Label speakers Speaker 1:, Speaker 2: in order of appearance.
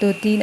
Speaker 1: 2-3